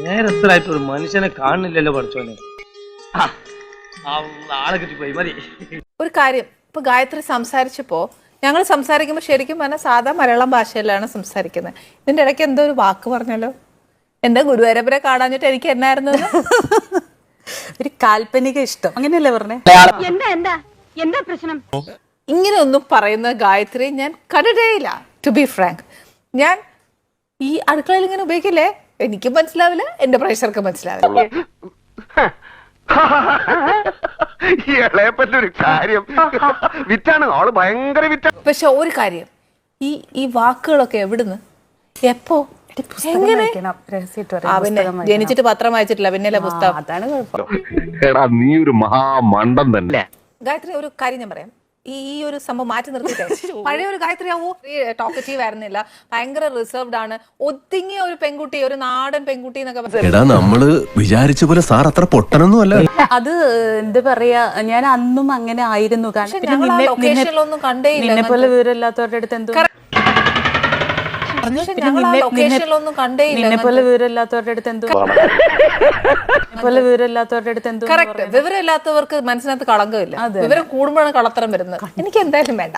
നേരത്തിലായിട്ട് ഒരു മനുഷ്യനെ കാണുന്നില്ലല്ലോ പഠിച്ചോനെ. ആളെ കിട്ടിപ്പോയി മതി. ഒരു കാര്യം, ഇപ്പൊ ഗായത്രി സംസാരിച്ചപ്പോ ഞങ്ങൾ സംസാരിക്കുമ്പോൾ ശരിക്കും പറഞ്ഞാൽ സാധാ മലയാളം ഭാഷയിലാണ് സംസാരിക്കുന്നത്. ഇതിന്റെ ഇടയ്ക്ക് എന്തോ ഒരു വാക്ക് പറഞ്ഞല്ലോ, എന്താ ഗുരുവായൂരപ്പനെ കാണാഞ്ഞിട്ട് എനിക്ക് എന്നായിരുന്നു ഒരു കാൽപ്പനിക ഇഷ്ടം അങ്ങനെയല്ലേ പറഞ്ഞേ? എന്താ പ്രശ്നം? ഇങ്ങനെ ഒന്നും പറയുന്ന ഗായത്രി ഞാൻ കണ്ടിട്ടേയില്ല. ടു ബി ഫ്രാങ്ക്, ഞാൻ ഈ അടുക്കളയിൽ ഇങ്ങനെ ഉപയോഗിക്കില്ലേ, എനിക്ക് മനസ്സിലാവില്ല, എന്റെ പ്രേക്ഷകർക്ക് മനസ്സിലാവില്ല. പക്ഷെ ഒരു കാര്യം, ഈ വാക്കുകളൊക്കെ എവിടുന്ന് എപ്പോ എങ്ങനെ? പിന്നെ ജനിച്ചിട്ട് പത്രം വായിച്ചിട്ടില്ല, പിന്നല്ലേ പുസ്തകം. അതാണ് കുഴപ്പം. നീ ഒരു മഹാമണ്ടൻ തന്നെ. ഗായത്രി, ഒരു കാര്യം ഞാൻ പറയാം, ഈ ഒരു സംഭവം മാറ്റി നിർത്തിട്ടെ. പഴയ ഒരു ഗായത്രി ആവോ, ടോക്കറ്റീവ് ആയിരുന്നില്ല, ഭയങ്കര റിസർവ്ഡ് ആണ്, ഒതുങ്ങിയ ഒരു പെൺകുട്ടി, ഒരു നാടൻ പെൺകുട്ടി എന്നൊക്കെ. എടാ നമ്മള് വിചാരിച്ച പോലെ സാർ അത്ര പൊട്ടനൊന്നും അല്ല. അത് എന്താ പറയാ, ഞാൻ അന്നും അങ്ങനെ ആയിരുന്നു. ലൊക്കേഷനിലൊന്നും കണ്ടേ ഇല്ല. നിന്നെ പോലെ വിവരമില്ലാത്തവരുടെ അടുത്ത് എന്തോ നിന്നെ പോലെ വിവരമില്ലാത്തവരുടെ അടുത്ത് എന്തോ കറക്റ്റ്. വിവരമില്ലാത്തവർക്ക് മനസ്സിനകത്ത് കളങ്കമില്ല, വിവരം കൂടുമ്പോഴാണ് കളത്തരം വരുന്നത്. എനിക്ക് എന്തായാലും വേണ്ട.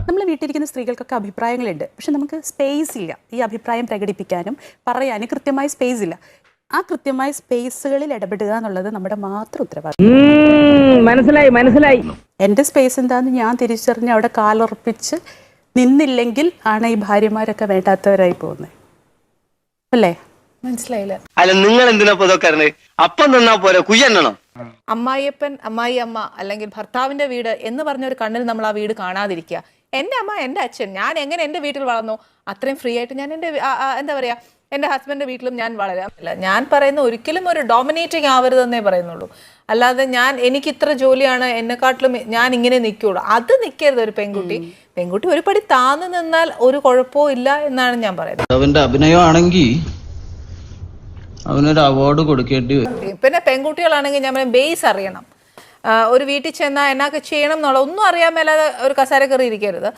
നമ്മൾ വീട്ടിലിരിക്കുന്ന സ്ത്രീകൾക്കൊക്കെ അഭിപ്രായങ്ങളുണ്ട്, പക്ഷെ നമുക്ക് സ്പേസ് ഇല്ല ഈ അഭിപ്രായം പ്രകടിപ്പിക്കാനും പറയാനും കൃത്യമായ സ്പേസ് ഇല്ല. ആ കൃത്യമായ സ്പേസുകളിൽ ഇടപെടുക എന്നുള്ളത് നമ്മുടെ മാത്രം ഉത്തരവാദിത്വം. മനസ്സിലായി. എൻ്റെ സ്പേസ് എന്താന്ന് ഞാൻ തിരിച്ചറിഞ്ഞ് അവിടെ കാലുറപ്പിച്ച് നിന്നില്ലെങ്കിൽ ആണ് ഈ ഭാര്യമാരൊക്കെ വേണ്ടാത്തവരായി പോകുന്നത്, അല്ലേ? മനസ്സിലായില്ല. അല്ല, നിങ്ങൾ എന്തിനാ ഇതൊക്കെ അപ്പം തന്നാ പോരെ, കുയ്യണ്ണണം. അമ്മായിയപ്പൻ, അമ്മായി അമ്മ അല്ലെങ്കിൽ ഭർത്താവിന്റെ വീട് എന്ന് പറഞ്ഞ ഒരു കണ്ണിൽ നമ്മൾ ആ വീട് കാണാതിരിക്കുക. എന്റെ അമ്മ, എന്റെ അച്ഛൻ, ഞാൻ എങ്ങനെ എന്റെ വീട്ടിൽ വളർന്നു അത്രയും ഫ്രീ ആയിട്ട് ഞാൻ എന്റെ എന്താ പറയാ, എന്റെ ഹസ്ബൻഡിന്റെ വീട്ടിലും ഞാൻ വളരാമില്ല. ഞാൻ പറയുന്ന ഒരിക്കലും ഒരു ഡോമിനേറ്റിംഗ് ആവരുതെന്നേ പറയുന്നുള്ളൂ. അല്ലാതെ എനിക്ക് ഇത്ര ജോലിയാണ്, എന്നെക്കാട്ടിലും ഞാൻ ഇങ്ങനെ നിൽക്കുള്ളൂ, അത് നിൽക്കരുത്. ഒരു പെൺകുട്ടി ഒരു പടി താന്നു നിന്നാൽ ഒരു കുഴപ്പവും ഇല്ല എന്നാണ് ഞാൻ പറയുന്നത്. അവന്റെ അഭിനയമാണെങ്കിൽ അവനൊരു അവാർഡ് കൊടുക്കേണ്ടി വരും. പിന്നെ പെൺകുട്ടികളാണെങ്കിൽ ഞാൻ ബേസ് അറിയണം. ഒരു വീട്ടിൽ ചെന്നാൽ എന്നൊക്കെ ചെയ്യണം എന്നുള്ള ഒന്നും അറിയാൻ മേലാതെ ഒരു കസേര കയറി ഇരിക്കരുത്.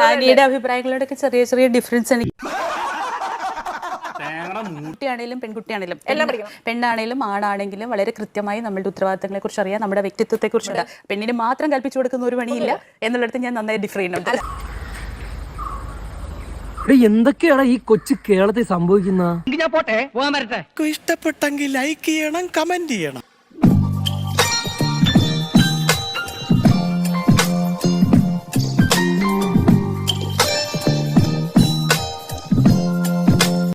ആനിയുടെ അഭിപ്രായങ്ങളോടൊക്കെ ചെറിയ ചെറിയ ഡിഫറൻസ് എനിക്ക്. കുട്ടിയാണേലും പെൺകുട്ടിയാണേലും പെണ്ണാണേലും ആണാണെങ്കിലും വളരെ കൃത്യമായി നമ്മളുടെ ഉത്തരവാദിത്തങ്ങളെ കുറിച്ച് അറിയാം, നമ്മുടെ വ്യക്തിത്വത്തെ കുറിച്ച്. പെണ്ണിന് മാത്രം കൽപ്പിച്ചു കൊടുക്കുന്ന ഒരു പണിയില്ല എന്നുള്ളിടത്ത് ഞാൻ നന്നായി ഡിഫർ ചെയ്യുന്നുണ്ട്. എന്തൊക്കെയാണ് ഈ കൊച്ചു കേരളത്തിൽ സംഭവിക്കുന്ന? ഇഷ്ടപ്പെട്ടെങ്കിൽ ലൈക്ക് ചെയ്യണം, കമന്റ് ചെയ്യണം.